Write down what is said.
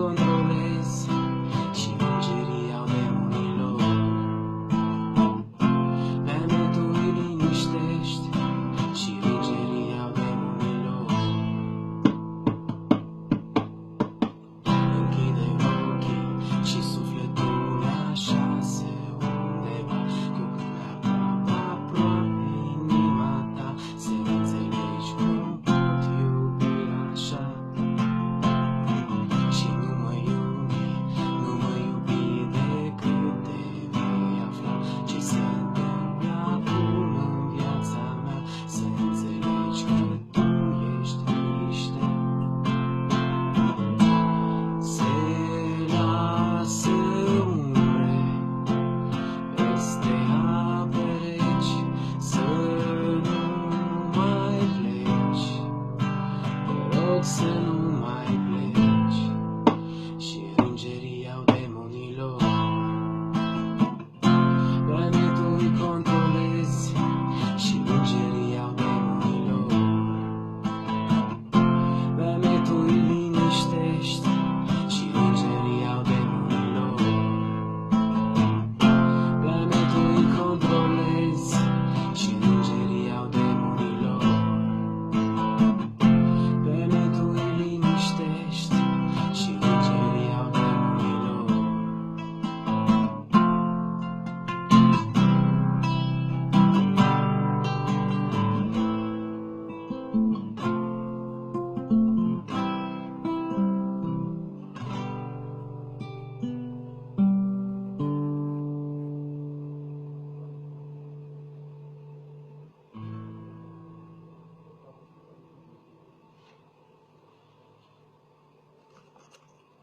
controlezi și îngerii au demonilor. Meme, tu îi liniștești și îngerii au demonilor. Închide ochii și sufletul așa se undeva, cu cât aproape inima ta, să înțelegi cum pot iubi așa. Și nu mă iubi decât te vei afla ce se întâmplă acum în viața mea, să înțelegi că tu ești liniște. Se lasă umbre peste ape reci, să nu mai pleci, te rog să nu